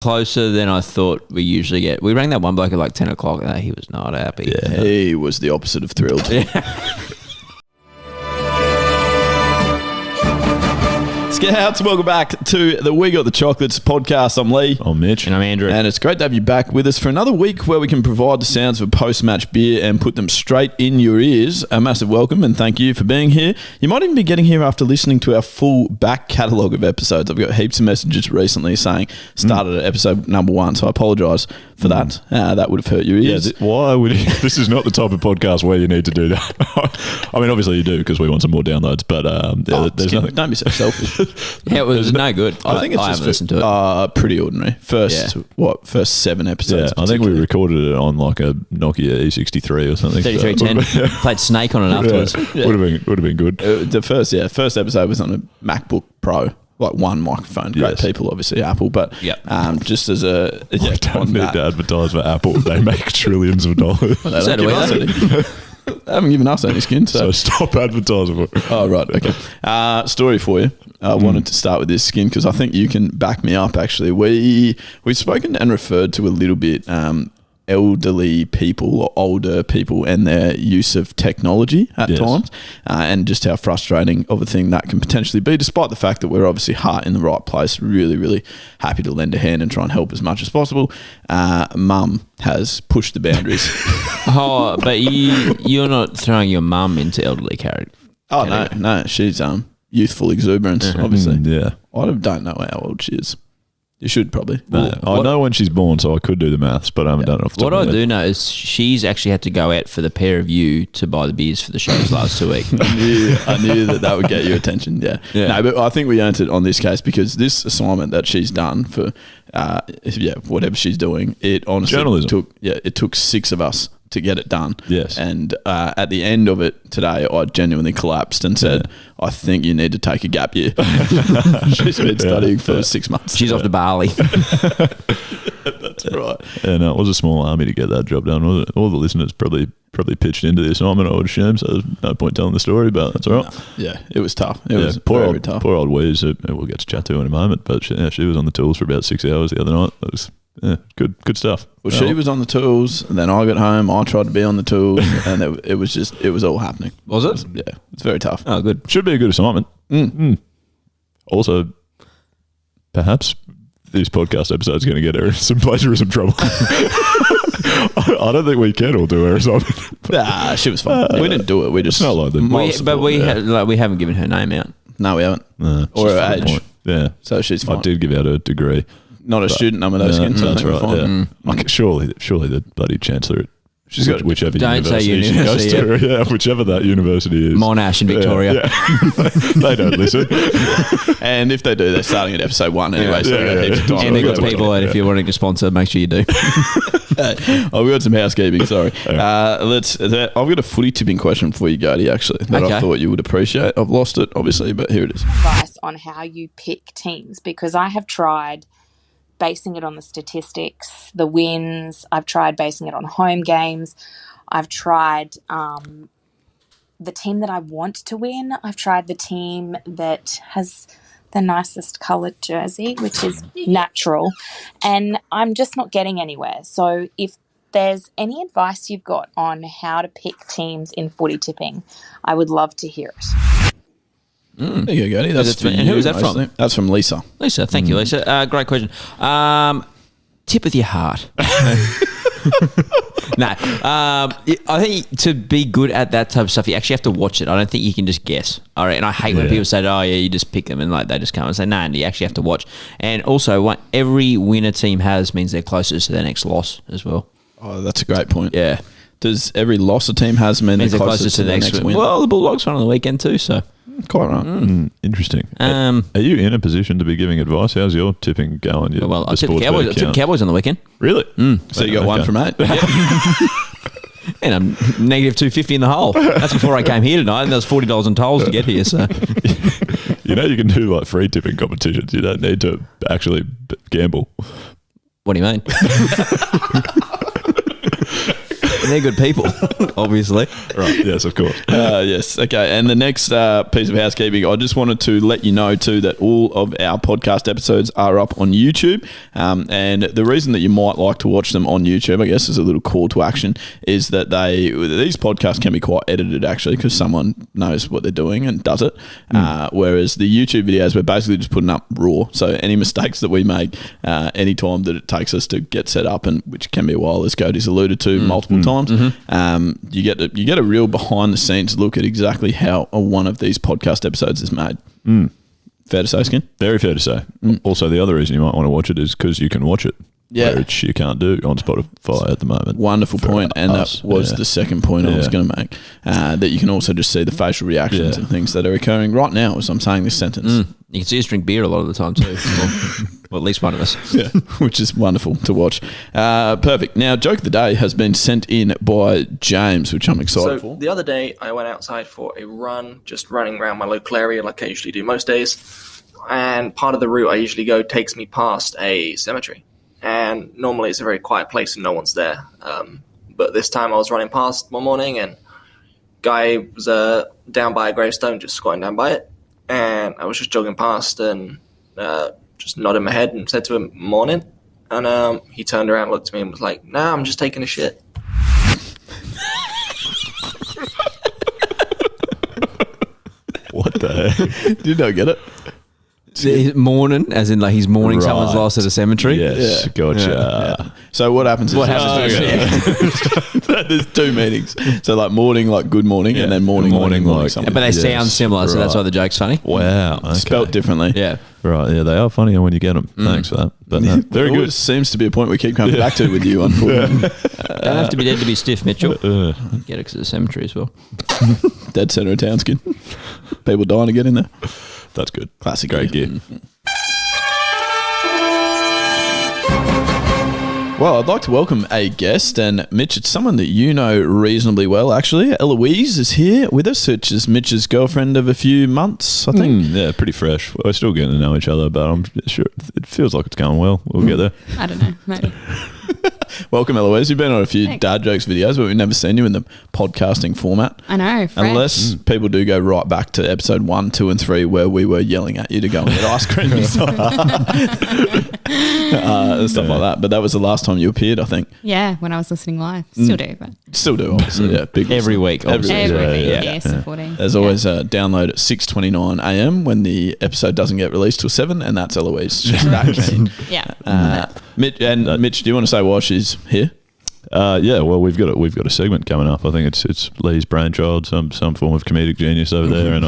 closer than I thought we usually get. We rang that one bloke at like 10 o'clock and he was not happy. Yeah, he was the opposite of thrilled. Scouts, welcome back to the We Got the Chocolates podcast. I'm Leigh. I'm Mitch. And I'm Andrew. And it's great to have you back with us for another week where we can provide the sounds of a post-match beer and put them straight in your ears. A massive welcome and thank you for being here. You might even be getting here after listening to our full back catalogue of episodes. I've got heaps of messages recently saying started at episode number 1, so I apologise for that. That would have hurt your ears. Yeah, why would you? This is not the type of podcast where you need to do that. I mean, obviously you do because we want some more downloads, but there's nothing. Don't be so selfish. Yeah, it was no good. I think it's I just haven't listened to it. Pretty ordinary. First 7 episodes. Yeah, I think we recorded it on like a Nokia E63 or something. 3310. Played Snake on it afterwards. Yeah. Would have been good. The first episode was on a MacBook Pro. Like one microphone. Great people, obviously, Apple. But just as a... I don't need to advertise for Apple. They make trillions of dollars. Well, they haven't given us any skin. So stop advertising for it. Oh, right. Okay. Story for you. I wanted to start with this skin because I think you can back me up, actually. We've spoken and referred to a little bit elderly people or older people and their use of technology at times and just how frustrating of a thing that can potentially be, despite the fact that we're obviously heart in the right place, really, really happy to lend a hand and try and help as much as possible. Mum has pushed the boundaries. Oh, but you're not throwing your mum into elderly category. Oh, no. She's youthful exuberance, obviously. Yeah. I don't know how old she is. You should probably. I know when she's born, so I could do the maths, but I haven't done it off the top What of my I head. do know is she's actually had to go out for the pair of you to buy the beers for the shows last 2 weeks. I knew that would get your attention. Yeah. No, but I think we earned it on this case because this assignment that she's done for, whatever she's doing, it honestly took 6 of us to get it done. Yes. And at the end of it today, I genuinely collapsed and said, I think you need to take a gap year. She's been studying for 6 months. She's off to Bali. That's right. And it was a small army to get that job done, wasn't it? All the listeners probably pitched into the assignment, I would assume, so there's no point telling the story, but that's all right. No. Yeah, it was tough. It was very tough. Poor old Weeze, who we'll get to chat to in a moment, but she was on the tools for about 6 hours the other night. That was good stuff. Well, she was on the tools, and then I got home. I tried to be on the tools, and it was all happening. Was it? Yeah, it's very tough. Oh, good. Should be a good assignment. Also, perhaps this podcast episode is going to get her in some plagiarism trouble. I don't think we can all do her assignment. Nah, she was fine. We didn't do it. We just not like that. We haven't given her name out. No, we haven't. Or her age. Yeah, so she's fine. I did give out her degree. Not a student number, those skins. That's right. Like, surely the bloody chancellor. She's got whichever university she goes to. Yeah, whichever that university is. Monash in Victoria. Yeah. They don't listen. And if they do, they're starting at episode 1 anyway. And they've got people that if you're wanting to sponsor, make sure you do. We've got some housekeeping, sorry. I've got a footy tipping question for you, Gode, actually, that I thought you would appreciate. I've lost it, obviously, but here it is. Advice on how you pick teams, because I have tried basing it on the statistics, the wins. I've tried basing it on home games. I've tried the team that I want to win. I've tried the team that has the nicest coloured jersey, which is natural, and I'm just not getting anywhere. So if there's any advice you've got on how to pick teams in footy tipping, I would love to hear it. There you go, Gode. That's for you. And who was that from? That's from Lisa. Lisa, thank you, Lisa. Great question. Tip with your heart. No. I think to be good at that type of stuff, you actually have to watch it. I don't think you can just guess. All right. And I hate when people say, oh, yeah, you just pick them and like they just come and say, no, you actually have to watch. And also, what every win a team has means they're closest to their next loss as well. Oh, that's a great point. Yeah. Does every loss a team has mean they're closest to the next win? Well, the Bulldogs won on the weekend too, so. Quite right. Interesting. Are you in a position to be be giving advice? How's your tipping going? I tipped the Cowboys on the weekend. Really? So you got 1 from 8. And I'm negative 250 in the hole. That's before I came here tonight, and there was $40 on tolls to get here. So, you can do like free tipping competitions. You don't need to actually gamble. What do you mean? They're good people, obviously. Right. Yes, of course. Yes. Okay. And the next piece of housekeeping, I just wanted to let you know too that all of our podcast episodes are up on YouTube. And the reason that you might like to watch them on YouTube, I guess, as a little call to action, is that these podcasts can be quite edited actually, because someone knows what they're doing and does it. Whereas the YouTube videos, we're basically just putting up raw. So any mistakes that we make, any time that it takes us to get set up, and which can be a while, as Gode's alluded to multiple times, you get a real behind the scenes look at exactly how one of these podcast episodes is made. Fair to say, Skin? Very fair to say. Also, the other reason you might want to watch it is because you can watch it. Yeah. Which you can't do on Spotify at the moment. Wonderful point. And that was the second point I was going to make. That you can also just see the facial reactions and things that are occurring right now as I'm saying this sentence. You can see us drink beer a lot of the time too. Well, at least one of us. Yeah, which is wonderful to watch. Perfect. Now, joke of the day has been sent in by James, which I'm excited for. The other day, I went outside for a run, just running around my local area like I usually do most days. And part of the route I usually go takes me past a cemetery. And normally it's a very quiet place and no one's there. But this time I was running past one morning and guy was down by a gravestone, just squatting down by it. And I was just jogging past and just nodded my head and said to him, "Morning." And he turned around, looked at me and was like, "Nah, I'm just taking a shit." What the heck? Did you not get it? Mourning, as in like he's mourning someone's Right. loss at a cemetery. Yes, gotcha. Yeah. So what happens is... There's two meanings. So like morning, like good morning, and then morning like something. But they sound similar, so that's why the joke's funny. Wow. Okay. Spelt differently. Yeah. Right, yeah, they are funnier when you get them. Thanks for that. But no, very good. Seems to be a point we keep coming back to with you, unfortunately. Don't have to be dead to be stiff, Mitchell. Get it because of the cemetery as well. Dead centre of town, Skin. People dying to get in there. That's good. Classic. Great gear. Well, I'd like to welcome a guest, and Mitch, it's someone that you know reasonably well, actually. Eloise is here with us, which is Mitch's girlfriend of a few months, I think. Yeah, pretty fresh. We're still getting to know each other, but I'm sure it feels like it's going well. We'll get there. I don't know, maybe. Welcome, Eloise. You've been on a few Thanks. dad jokes videos, but we've never seen you in the podcasting format. I know, fresh. Unless people do go right back to episode 1, 2 and 3 where we were yelling at you to go and get ice cream and stuff, stuff like that. But that was the last time you appeared, I think. Yeah, when I was listening live. Still do, but Still do, obviously. Yeah, big Every week, obviously. every week, yeah. supporting. There's always a download at 6:29 a.m. when the episode doesn't get released till 7, and that's Eloise. She's that keen. Yeah. Mitch, do you want to say why she's here? Yeah, well, we've got a segment coming up. I think it's Leigh's brainchild, some form of comedic genius over there, and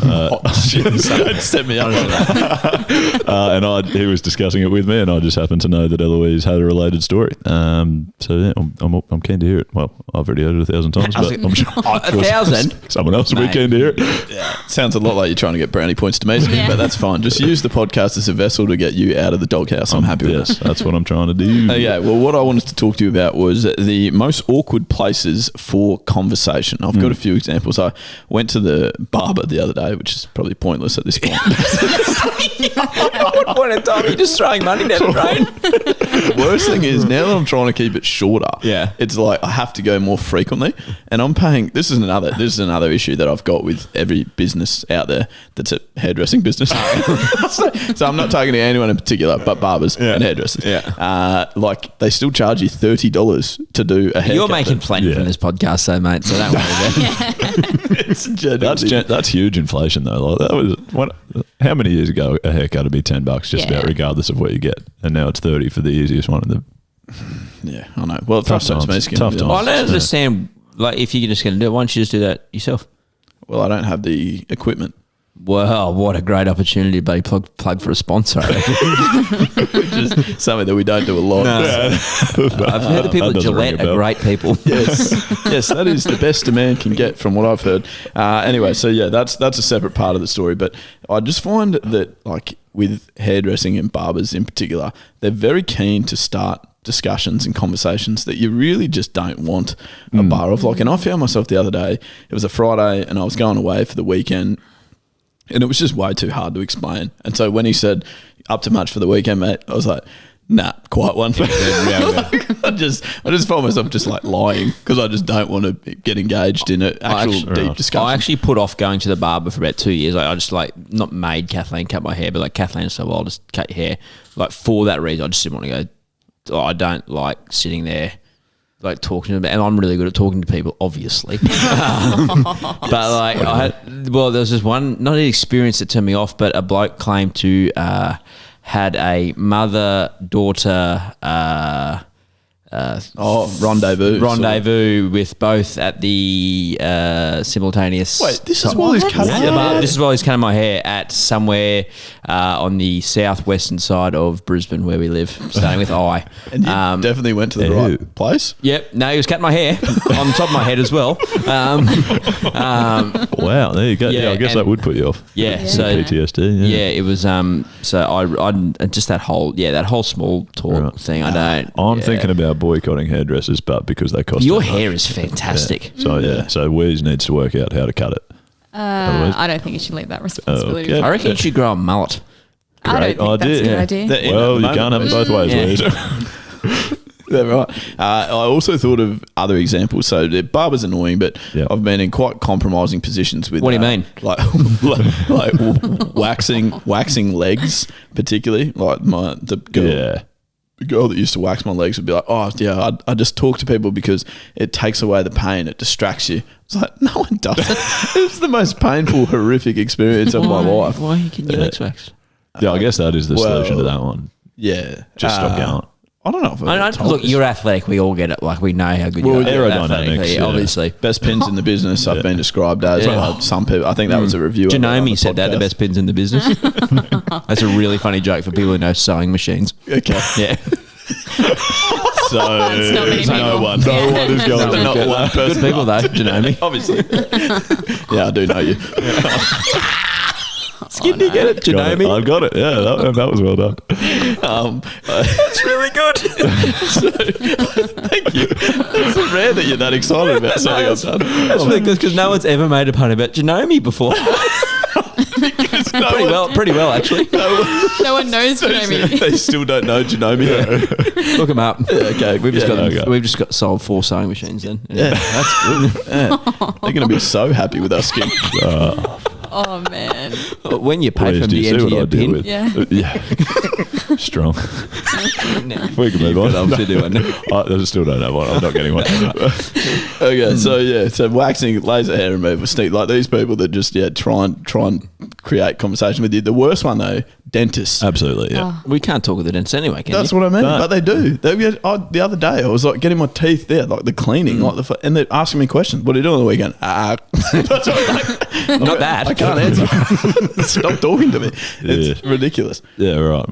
Set me up on that. and he was discussing it with me, and I just happened to know that Eloise had a related story. So yeah, I'm keen to hear it. Well, I've already heard it 1,000 times, but I'm sure 1,000? someone else will be keen to hear it. Sounds a lot like you're trying to get brownie points to me, but that's fine. Just use the podcast as a vessel to get you out of the doghouse. I'm happy with Yes, that. that's what I'm trying to do. Okay, well, what I wanted to talk to you about was the most awkward places for conversation. I've got a few examples. I went to the barber the other day, which is probably pointless at this point. At what point in time are you just throwing money down the drain? The worst thing is now that I'm trying to keep it shorter, it's like I have to go more frequently, and I'm paying. This is another issue that I've got with every business out there that's a hairdressing business. so I'm not talking to anyone in particular, but barbers and hairdressers. Like they still charge you $30 to do a haircut. You're making plenty from this podcast, though, mate. So don't worry about it. That's huge inflation though. Like that was how many years ago a haircut would be $10 just about regardless of what you get, and now it's 30 for the easiest one. Yeah, I know. Well, tough times. Tough times. Well, I don't understand. Like, if you're just going to do it, why don't you just do that yourself? Well, I don't have the equipment. Well, what a great opportunity to be plug for a sponsor. Which is something that we don't do a lot. I've heard the people at Gillette are great people. Yes, that is the best a man can get from what I've heard. Anyway, so yeah, that's a separate part of the story. But I just find that, like, with hairdressing and barbers in particular, they're very keen to start discussions and conversations that you really just don't want a bar of. Like, and I found myself the other day, it was a Friday and I was going away for the weekend, and it was just way too hard to explain. And so when he said, "Up to much for the weekend, mate," I was like, "Nah, quite one." I just find myself just like lying because I just don't want to get engaged in an actual deep discussion. I actually put off going to the barber for about 2 years. I just like not made Kathleen cut my hair, but like Kathleen said, well, I'll just cut your hair. Like for that reason, I just didn't want to go. I don't like sitting there like talking to them, and I'm really good at talking to people, obviously. But like there was this one, not an experience that turned me off, but a bloke claimed to had a mother-daughter rendezvous with both at the simultaneous. Wait, this is while he's cutting your hair? This is while he's cutting my hair at somewhere on the southwestern side of Brisbane where we live, starting with I. And you definitely went to the right place? Yep. No, he was cutting my hair on the top of my head as well. Wow, there you go. Yeah, I guess that would put you off. Yeah. So PTSD. Yeah, it was. So I just that whole small talk thing. I'm thinking about boycotting hairdressers, but because they cost. Your hair is fantastic. Yeah. So Wes needs to work out how to cut it. I don't think you should leave that responsibility. Okay. I reckon you should grow a mullet. I don't think that's a good idea. Well, you can't have it both ways, Wes. Yeah, right. I also thought of other examples. So the barber's annoying, but I've been in quite compromising positions with. What do you mean? Like waxing legs, particularly. Like the girl that used to wax my legs would be like, "Oh yeah, I just talk to people because it takes away the pain. It distracts you." It's like, no one does it. It's the most painful, horrific experience of my life. Why are you getting your legs waxed? Yeah, I guess that is the solution to that one. Yeah, just stop going. I don't know if look, you're athletic. We all get it. Like we know how good you are. Aerodynamics, obviously. Best pins in the business. I've been described as by some people. I think that was a review. Janome said that, the best pins in the business. That's a really funny joke for people who know sewing machines. Okay. Yeah. So no one is going to not get one that. person. Good people though, Janome. Obviously. Yeah, I do know you. Skin, do you get it, Janome? I've got it. Yeah, that was well done. That's really good. Thank you. It's so rare that you're that excited about something I've done. That's really good because no one's ever made a pun about Janome before. Pretty well, actually. No one knows Janome. They still don't know Janome. Look them up. Yeah, okay, We've just got sold 4 sewing machines then. Yeah, that's good. Yeah. They're going to be so happy with our skin. Oh man! When you pay from the end of your pin, Yeah. Strong. We can move on. I still don't have one. I'm not getting one. Okay, so waxing, laser hair removal, Steve, like these people that just try and create conversation with you. The worst one though, dentists. Absolutely, yeah. We can't talk with the dentist anyway, can That's you? what I mean. No. But they do. The other day, I was like getting my teeth there, like the cleaning, and they're asking me questions. What are you doing on the weekend? That's what I'm like, Not that. I can't answer. Stop talking to me. It's ridiculous. Yeah, right.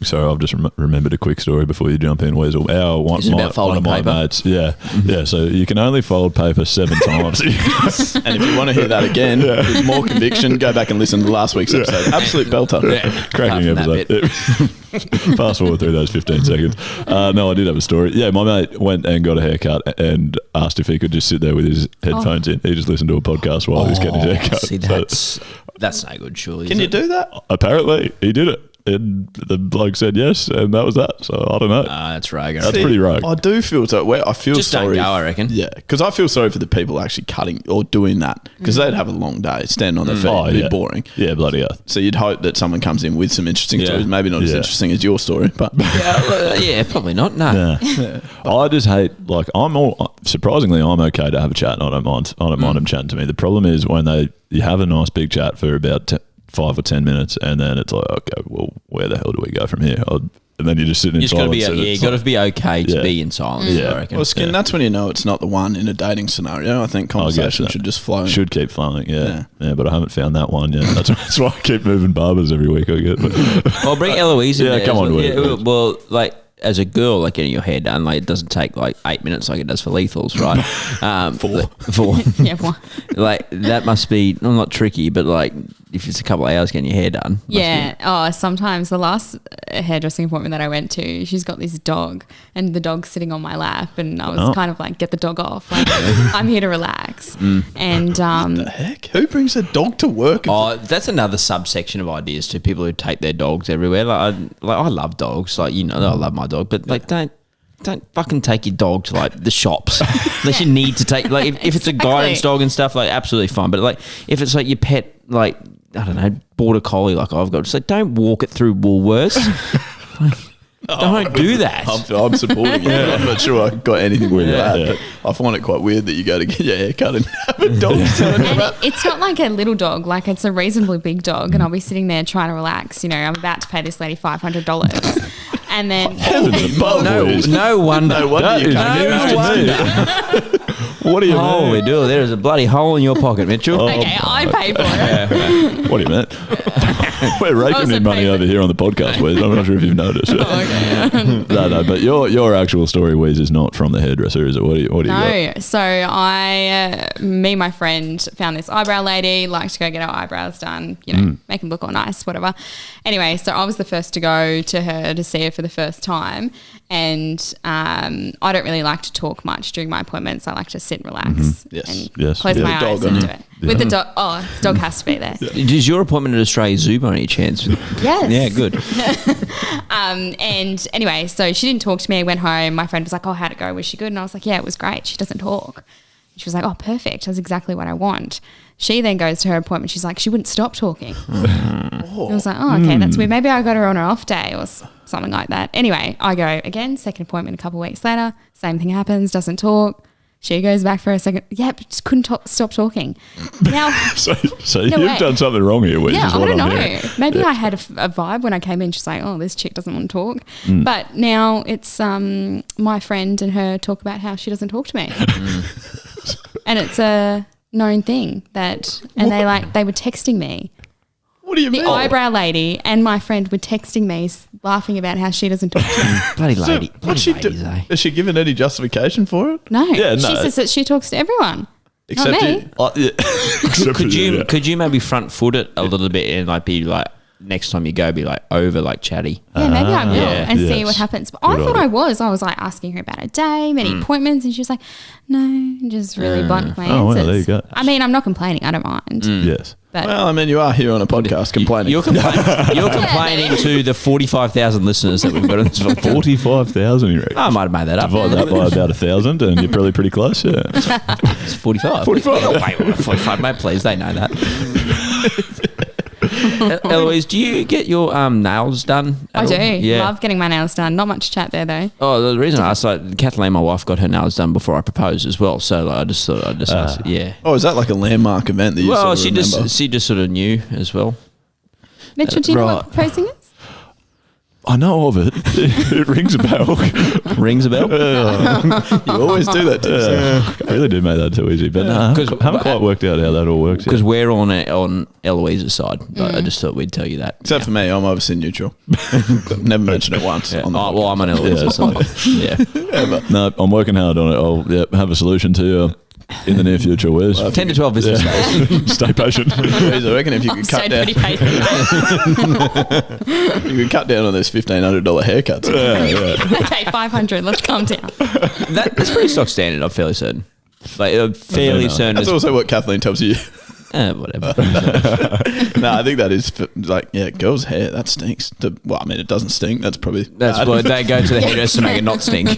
Sorry, I've just remembered a quick story before you jump in, Weasel. Is it about folding one of my paper? mates, yeah. So you can only fold paper 7 times. And if you want to hear that again with more conviction, go back and listen to last week's episode. Absolute belter. Cracking episode. Fast forward through those 15 seconds. No, I did have a story. Yeah, my mate went and got a haircut and asked if he could just sit there with his headphones in. He just listened to a podcast while he was getting his haircut. See, that's no good, surely. Can you do that? Apparently, he did it. And the bloke said yes, and that was that. So I don't know. That's rogue. That's pretty rogue. I do feel so. I feel Just sorry. don't go, I reckon. Yeah, because I feel sorry for the people actually cutting or doing that because they'd have a long day, stand on their feet, it'd be boring. Yeah, bloody hell. So you'd hope that someone comes in with some interesting stories, maybe not as interesting as your story, but probably not. No. I just hate, surprisingly, I'm okay to have a chat and I don't mind them chatting to me. The problem is when you have a nice big chat for about 5 or 10 minutes and then it's like, okay, well, where the hell do we go from here? And then you're just sitting in silence. You've got to be okay to be in silence, I reckon. Well, Skin, that's when you know it's not the one in a dating scenario. I think conversation should just flow. Should keep flowing, yeah, but I haven't found that one yet. That's why I keep moving barbers every week I get. I'll bring Eloise in there. Come on. Well, as a girl, getting your hair done, it doesn't take 8 minutes like it does for lethals, right? 4. Yeah, one. That must be not tricky, but if it's a couple of hours getting your hair done. Yeah. Sometimes the last hairdressing appointment that I went to, she's got this dog and the dog's sitting on my lap and I was kind of get the dog off. I'm here to relax. And what the heck? Who brings a dog to work? That's another subsection of ideas to people who take their dogs everywhere. I love dogs. I love my dog, but don't don't fucking take your dog to like the shops unless you need to take, like if it's a guidance dog and stuff, like absolutely fine. But like if it's like your pet, like I don't know, border collie like I've got, just like don't walk it through Woolworths. Don't do that. I'm supporting it. I'm not sure I got anything with that. But I find it quite weird that you go to get your hair cut and have a dog telling you about. It's not like a little dog, like it's a reasonably big dog, and I'll be sitting there trying to relax. I'm about to pay this lady $500. And then No wonder. No wonder you can't do What do you Holy mean? do, there is a bloody hole in your pocket, Mitchell. okay, I pay for it. What do you mean? We're raking Also in money pay for over here on the podcast, Wes. I'm not sure if you've noticed. No, but your actual story, Wes, is not from the hairdresser, is it? What do you got? No, so me and my friend found this eyebrow lady, liked to go get our eyebrows done, make them look all nice, whatever. Anyway, so I was the first to go to her to see her for the first time, and I don't really like to talk much during my appointments. I like to sit and relax and close my eyes and do it. With the dog, the dog has to be there. Is your appointment at Australia Zoo by any chance? Yes. Yeah, good. And anyway, so she didn't talk to me. I went home. My friend was like, "Oh, how'd it go? Was she good?" And I was like, "Yeah, it was great. She doesn't talk." She was like, "Oh, perfect. That's exactly what I want." She then goes to her appointment. She's like, she wouldn't stop talking. I was like, "Oh, okay, that's weird. Maybe I got her on her off day or something like that." Anyway, I go again, second appointment a couple of weeks later. Same thing happens, doesn't talk. She goes back for a second. Yeah, but just couldn't stop talking. Now, So you've done something wrong here, Wes. yeah, is I what don't I'm know. hearing. Maybe I had a vibe when I came in. She's like, "Oh, this chick doesn't want to talk." But now it's my friend and her talk about how she doesn't talk to me, and it's a known thing that. And they were texting me. What do you mean? The eyebrow lady and my friend were texting me, laughing about how she doesn't talk to me. Bloody lady. What's she do? ladies, eh? Has she given any justification for it? No, Yeah, she no. says that she talks to everyone. Except Not me. you. Could you maybe front foot it a little bit and like be like next time you go be like over like chatty? Yeah, maybe I will Yeah. and see Yes. what happens. But I Good thought idea. I was like asking her about her day, many appointments, and she was like, "No," just really blunt with my Oh, well, answers. there you go. I mean, I'm not complaining. I don't mind. Yes. But Well, I mean, you are here on a podcast complaining. You're complaining to the 45,000 listeners that we've got on this podcast. 45,000, you reckon? I might have made that up. Divide that by about 1,000 and you're probably pretty close, yeah. It's 45. 45. Oh, wait, 45, mate, please. They know that. Eloise, do you get your nails done? I at do. all? Yeah. Love getting my nails done. Not much chat there though. Oh, the reason I asked, like, Kathleen, my wife, got her nails done before I proposed as well. So like, I just thought I'd just ask. Yeah. Oh, is that like a landmark event that you Well, sort of remember? she just sort of knew as well. Mitchell, do you know right. what proposing is? I know of it. It rings a bell. Rings a bell. You always do that to yourself. I really did make that too easy, but I haven't quite worked out how that all works Because yet. we're on Eloise's side. But I just thought we'd tell you that. Except for me, I'm obviously neutral. Never mentioned it once. Yeah. On the Oh, well, I'm on Eloise's side. Yeah. No, I'm working hard on it. I'll have a solution to you in the near future, Wes. 10 to 12 business days. Stay patient. Jeez, I reckon if you could cut Stayed down, pretty patient. you could cut down on those $1,500 haircuts. Okay, 500. Let's calm down. That's pretty stock standard, I'm fairly certain. Like, fairly certain. That's also what Kathleen tells you. Whatever. No, I think that is like, yeah, girls' hair, that stinks. Well, I mean, it doesn't stink. That's probably That's bad. why they go to the hairdresser to make it not stink.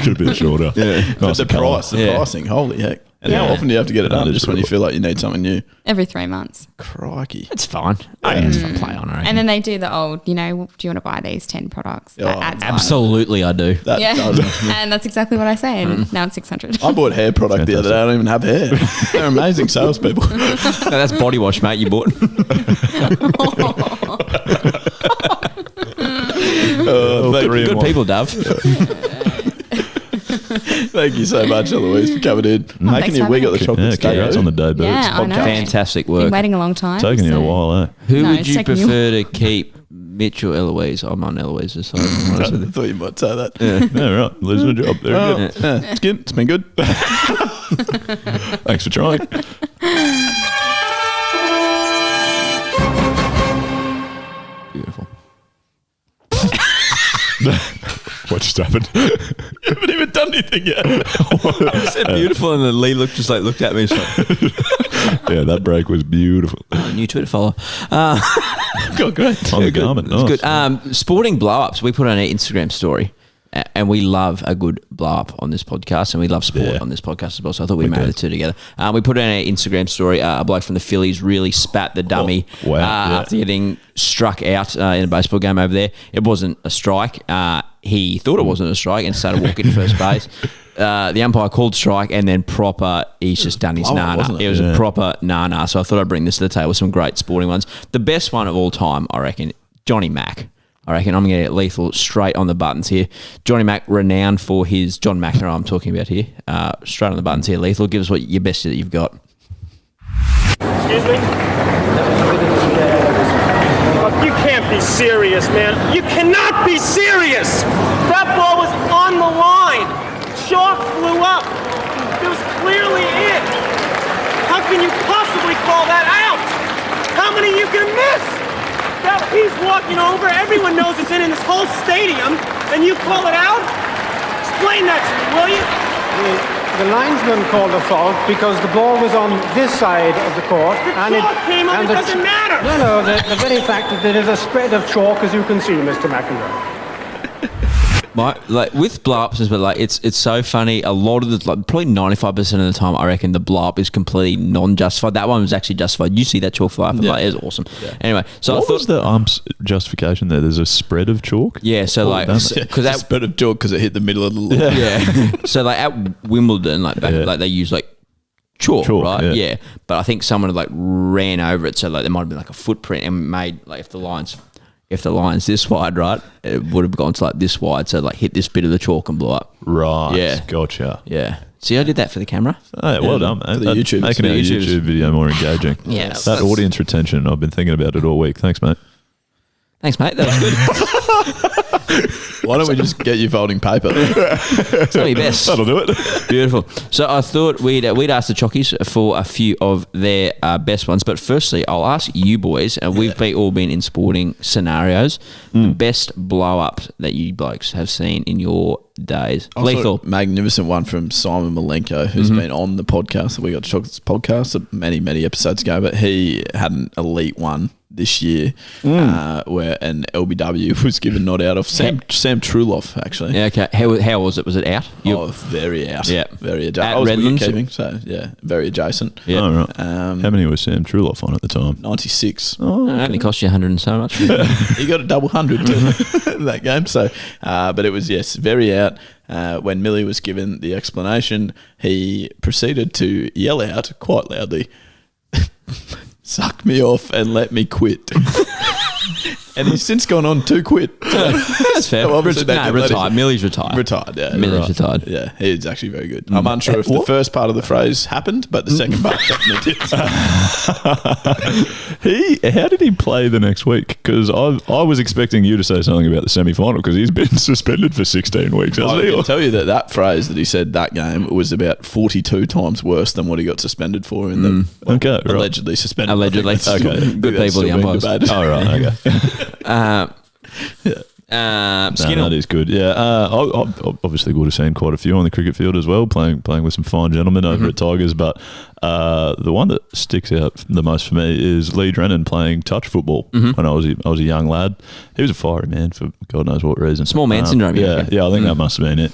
Could be shorter. Yeah, but the colour. price, the Yeah. pricing, holy heck. And how Yeah. often do you have to get it That done? is Just when you brutal. feel like you need something new. Every 3 months. Crikey. It's fine. I think it's fun play on, I reckon. And then they do the old, do you want to buy these 10 products? That Oh, adds Absolutely, I do. That Yeah. does. And that's exactly what I say. And now it's 600. I bought hair product the other day. I don't even have hair. They're amazing salespeople. No, that's body wash, mate, you bought. Three in Good one. people, Dove. Thank you so much, Eloise, for coming in. Making thanks you for wig at having the me. chocolate Yeah, congrats steak. on the debut. Yeah, I know. Fantastic Been work. waiting a long time. Taking you a so- while, eh? Who No, would it's you taking you- prefer to keep, Mitch or Eloise? I'm on Eloise's side. if I'm honest with I you. thought you might say that. Yeah, right. Losing a job. Very Well, good. yeah, it's good. It's been good. Thanks for trying. Beautiful. What just happened? You haven't even done anything yet. I said beautiful, and then Leigh looked at me. Yeah, that break was beautiful. New Twitter follow. Good, great. On the garment. It's Nice. good. Sporting blow-ups. We put on an Instagram story. And we love a good blow up on this podcast, and we love sport on this podcast as well. So I thought we married the two together. We put in our Instagram story. A bloke from the Phillies really spat the dummy after getting struck out in a baseball game over there. It wasn't a strike. He thought it wasn't a strike and started walking to first base. The umpire called strike, and then he's just done his nana. It was a proper nana. So I thought I'd bring this to the table. Some great sporting ones. The best one of all time, I reckon, Johnny Mack. I reckon I'm going to get Lethal straight on the buttons here. Johnny Mack, renowned for his John McEnroe I'm talking about here. Straight on the buttons here, Lethal. Give us what your best that you've got. Excuse me? Look, you can't be serious, man. You cannot be serious! That ball was on the line. Chalk flew up. It was clearly in. How can you possibly call that out? How many you can miss? That he's walking over, everyone knows it's in this whole stadium, and you call it out? Explain that to me, will you? The linesman called a foul because the ball was on this side of the court. The chalk came up, it doesn't matter! No, the very fact that there is a spread of chalk, as you can see, Mr. McEnroe. Like with blow-ups, but like it's so funny. A lot of the probably 95% of the time, I reckon the blow-up is completely non-justified. That one was actually justified. You see that chalk fly up, and it was awesome. Yeah. Anyway, so what was the ump's justification there? There's a spread of chalk. Yeah, so because that spread of chalk because it hit the middle of the So like at Wimbledon, like they use like chalk, right? Yeah, but I think someone had like ran over it, so like there might have been like a footprint and made like if the line's this wide, right, it would have gone to like this wide, so like hit this bit of the chalk and blew up. Right. Yeah. Gotcha. Yeah. See, I did that for the camera. Oh, yeah, well done, man. For the YouTube. Making our YouTube video more engaging. Yeah. That audience retention, I've been thinking about it all week. Thanks, mate. Thanks, mate. That was good. Why don't we just get you folding paper? It's not your best. That'll do it. Beautiful. So I thought we'd ask the Chockies for a few of their best ones. But firstly, I'll ask you boys, and we've all been in sporting scenarios, the best blow-up that you blokes have seen in your days. Lethal. Magnificent one from Simon Malenko, who's been on the podcast that we got to talk this podcast many, many episodes ago, but he had an elite one this year where an LBW was given not out of Sam Truloff, actually. Yeah, okay. How was it? Was it out? Very out. Yeah. Very adjacent. At I was Redlands? wicketkeeping, so yeah, very adjacent. Yeah. Oh, right. How many was Sam Truloff on at the time? 96. It only cost you 100 and so much. He got a double 100 too that game. So, but it was, very out. When Millie was given the explanation, he proceeded to yell out quite loudly, "Suck me off and let me quit." And he's since gone on to quit. So, That's fair. Retired. Millie's retired. Millie's retired. Yeah, he's actually very good. I'm unsure if the first part of the phrase happened, but the second part definitely did. How did he play the next week? Because I was expecting you to say something about the semi-final because he's been suspended for 16 weeks. I can tell you that phrase that he said that game was about 42 times worse than what he got suspended for in the allegedly suspended. Allegedly. Okay. Good people, the umpires. Oh, right. Okay. Skinner. That is good. Yeah, I obviously would have seen quite a few on the cricket field as well, playing with some fine gentlemen over at Tigers. But the one that sticks out the most for me is Leigh Drennan playing touch football when I was a young lad. He was a fiery man for God knows what reason. Small man syndrome. Yeah, I think that must have been it.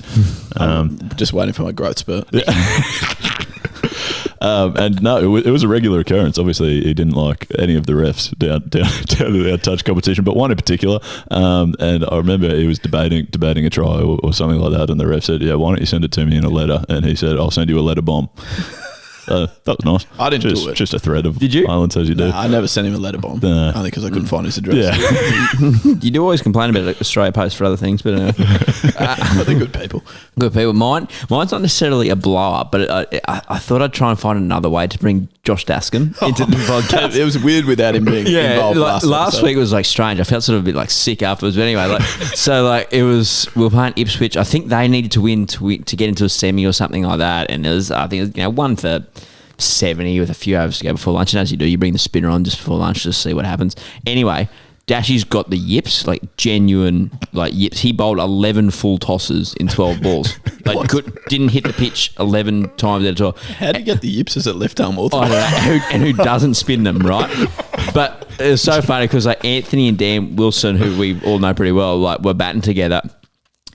I'm just waiting for my growth spurt. And no, it was a regular occurrence. Obviously, he didn't like any of the refs down to our touch competition, but one in particular. And I remember he was debating a try or something like that, and the ref said, "Yeah, why don't you send it to me in a letter?" And he said, "I'll send you a letter bomb." That was nice. I didn't do it. Just a thread of Did you? violence as you do. I never sent him a letter bomb. Nah. Only because I couldn't find his address. Yeah. You do always complain about Australia Post for other things, but But they're good people. good people. Mine's not necessarily a blow up, but I thought I'd try and find another way to bring Josh Dascombe into the podcast. It was weird without him being involved last week was like strange. I felt sort of a bit like sick afterwards. But anyway, we were playing Ipswich. I think they needed to win to get into a semi or something like that, and I think it was 1 for 70 with a few overs to go before lunch. And as you do, you bring the spinner on just before lunch to see what happens. Anyway, Dashy's got the yips, like genuine yips. He bowled 11 full tosses in 12 balls. Didn't hit the pitch 11 times at a time. How do you get the yips as a left arm author? I don't know. And who doesn't spin them, right? But it was so funny because Anthony and Dan Wilson, who we all know pretty well, were batting together.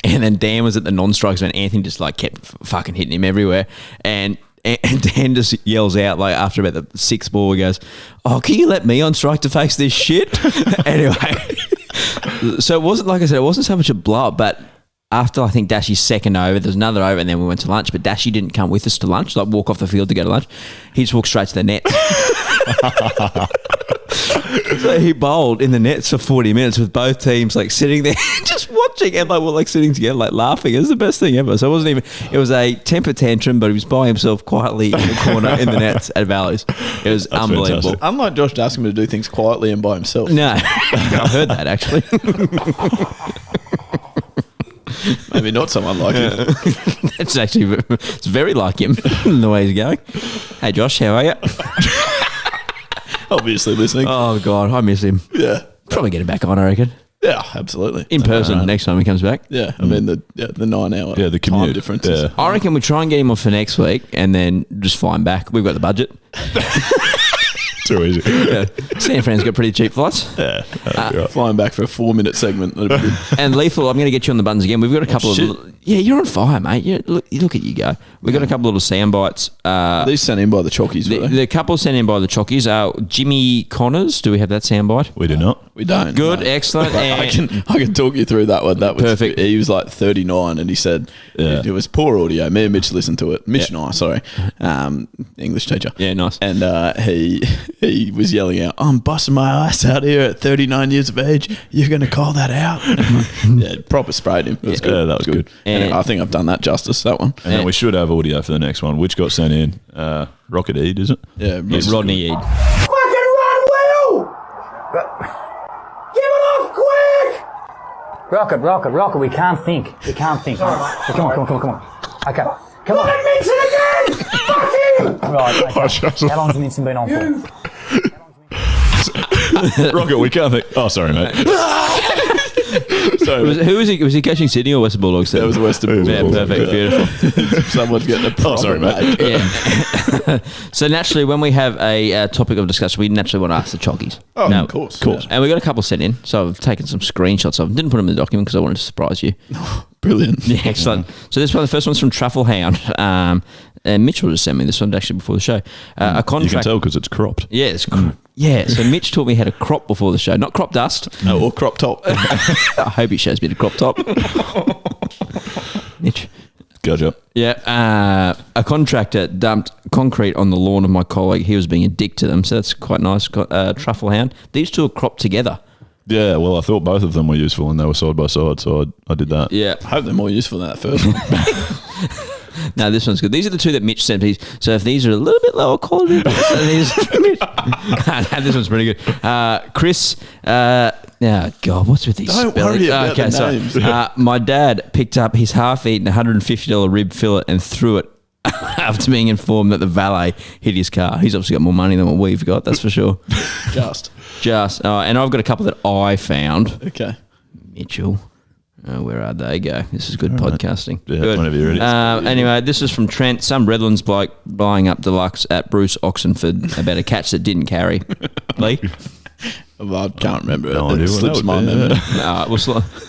And then Dan was at the non-strikes and Anthony just like kept fucking hitting him everywhere. And Dan just yells out like after about the sixth ball, he goes, "Oh, can you let me on strike to face this shit?" Anyway, so it wasn't, like I said, it wasn't so much a blow up, but after I think Dashy's second over, there was another over and then we went to lunch, but Dashy didn't come with us to lunch, like walk off the field to go to lunch. He just walked straight to the net. So he bowled in the nets for 40 minutes with both teams like sitting there just watching and like we're like sitting together like laughing. It was the best thing ever. So it wasn't even, it was a temper tantrum, but he was by himself quietly in the corner in the nets at Valleys. It was unbelievable. fantastic. Unlike Josh asking him to do things quietly and by himself. No, I've heard that actually. Maybe not someone like him. It's actually, it's very like him in the way he's going. Hey Josh, how are you? Obviously listening. Oh God, I miss him. Yeah. Probably get him back on, I reckon. Yeah, absolutely. In person next time he comes back. Yeah, I mean the 9 hour Yeah, the time commute. differences. Yeah. I reckon we try and get him on for next week and then just fly him back. We've got the budget. Too easy. Yeah. San Fran's got pretty cheap flights. Yeah. that'd be right. Flying back for a 4-minute segment. That'd be good. And Lethal, I'm going to get you on the buttons again. We've got a couple shit. of... Yeah, you're on fire, mate. Look at you go. We've got a couple of little sound bites. These sent in by the Chockies, were they? The couple sent in by the Chockies. Jimmy Connors, do we have that sound bite? We do not. We don't. Good, no. excellent. I And can talk you through that one. That was Perfect. He was like 39 and he said Yeah. it was poor audio. Me and Mitch listened to it. Mitch and I, sorry. English teacher. Yeah, nice. And he was yelling out, "I'm busting my ass out here at 39 years of age. You're going to call that out?" Yeah, proper sprayed him. It was good. Yeah, that was good. And I think I've done that justice, that one. And then we should have audio for the next one, which got sent in. Rocket Eid, is it? Yeah, Rodney Eid. Fucking run, Will! Give it off quick! Rocket, we can't think. We can't think. So come on. Okay, come on. Let Mitch it again! Fuck him! Right, okay. How long's the Minson been on for? Rocket, we can't think. Oh, sorry, mate. Sorry, Who was he? Was he catching Sydney or Western Bulldogs? that was Western Yeah, Bulldogs. perfect, beautiful. Someone's getting a problem. Oh, sorry, mate. Yeah. So naturally, when we have a topic of discussion, we naturally want to ask the Chockies. Oh, No, of course. Cool. Yeah. And we got a couple sent in, so I've taken some screenshots of them. Didn't put them in the document because I wanted to surprise you. Brilliant. Yeah, excellent. So this one, the first one's from Truffle Hound. And Mitchell just sent me this one actually before the show. A You contract. can tell because it's cropped. Yeah, yeah. So Mitch taught me how to crop before the show, not crop dust. No, or crop top. I hope he shows me the crop top. Mitch. Gotcha. Yeah, a contractor dumped concrete on the lawn of my colleague. He was being a dick to them, so that's quite nice. Truffle Hound. These two are cropped together. Yeah, well, I thought both of them were useful and they were side by side, so I did that. Yeah. I hope they're more useful than that first one. No, this one's good. These are the two that Mitch sent me. So if these are a little bit lower quality, so these this one's pretty good. Chris, oh God, what's with these Don't spellings? worry about the names. My dad picked up his half-eaten $150 rib fillet and threw it after being informed that the valet hit his car. He's obviously got more money than what we've got, that's for sure. Just. And I've got a couple that I found. Okay. Mitchell. Where are they? Go. This is good podcasting. Yeah, good. whenever you're ready. Anyway, this is from Trent. Some Redlands bloke buying up deluxe at Bruce Oxenford about a catch that didn't carry. Leigh? Well, I can't remember. No It idea what slips that my would be, memory.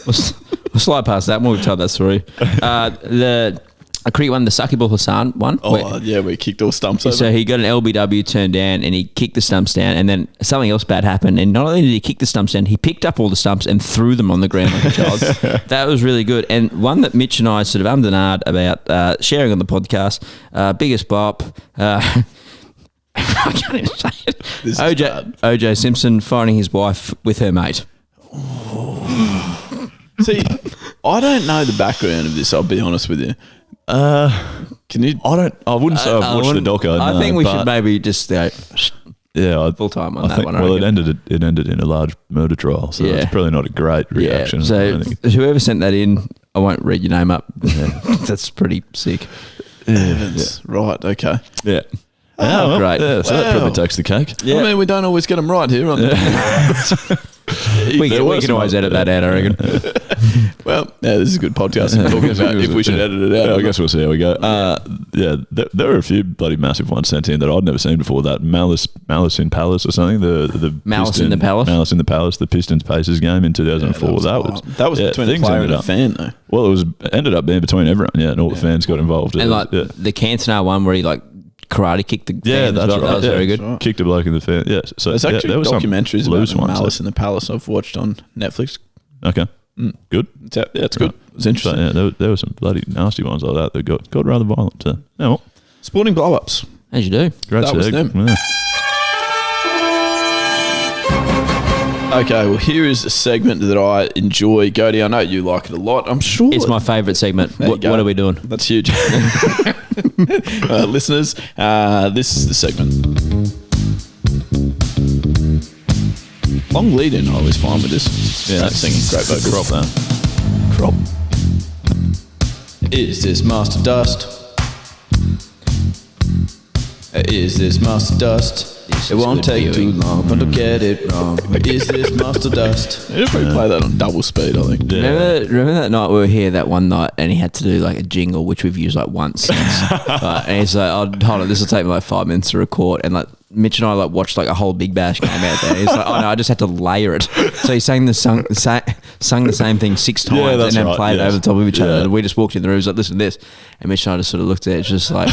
We'll slide past that one. We've told that story. The cricket one, the Sakibul Hassan one. Oh, yeah, we kicked all stumps over. So he got an LBW turned down and he kicked the stumps down, and then something else bad happened, and not only did he kick the stumps down, he picked up all the stumps and threw them on the ground like a child. That was really good. And one that Mitch and I sort of ummed about sharing on the podcast, biggest bop, I can't even say it. OJ Simpson finding his wife with her mate. See, I don't know the background of this, I'll be honest with you. Can you? I wouldn't say I've watched the doco. I no, think we but should maybe just yeah, full time on I that think, one. well, I reckon. it ended in a large murder trial, so Yeah. it's probably not a great reaction. I So don't think. whoever sent that in, I won't read your name up. That's pretty sick. Evans. Right, okay. Yeah. Oh, well, great. Yeah, so that probably takes the cake. Yeah. I mean, we don't always get them right here. On We can always edit that out, I reckon. Well, yeah, this is a good podcast. Talking about if we should edit it out. Yeah, I guess we'll see how we go. There were a few bloody massive ones sent in that I'd never seen before. That Malice in Palace or something. The Malice in the Palace? Malice in the Palace, the Pistons Pacers game in 2004. That was between a player and a fan, though. Well, it ended up being between everyone, and all the fans got involved. And the Cantona one where he karate kicked the fan. That's right. That was very good. Right. Kicked a bloke in the fan. Yeah, so there's actually there was documentaries some loose about ones, Malice in the Palace I've watched on Netflix. Okay, good. It's good. It's interesting. So, there were some bloody nasty ones like that got rather violent. Yeah, well, Sporting blow-ups. As you do. great That was seg. them. Yeah. Okay, well, here is a segment that I enjoy. Gode, I know you like it a lot. I'm sure It's my favourite segment. There you What go. are we doing? That's huge. Listeners, this is the segment. Long lead in, I always find with this. Yeah, That's singing. Great vocals. Crop that. Crop. Is this Master Dust? Is this Master Dust? It won't take too long, but don't get it wrong. Is this Master Dust? You probably play that on double speed, I think. Remember that night we were here that one night and he had to do like a jingle, which we've used like once since. And he's like, oh, hold on, this will take me like 5 minutes to record. And like Mitch and I like watched like a whole Big Bash game out there. He's like, oh no, I just had to layer it. So he sung the same thing 6 times and that's then right, played it yes. over the top of each other. Yeah. And we just walked in the room, he was like, listen to this. And Mitch and I just sort of looked at it, just like,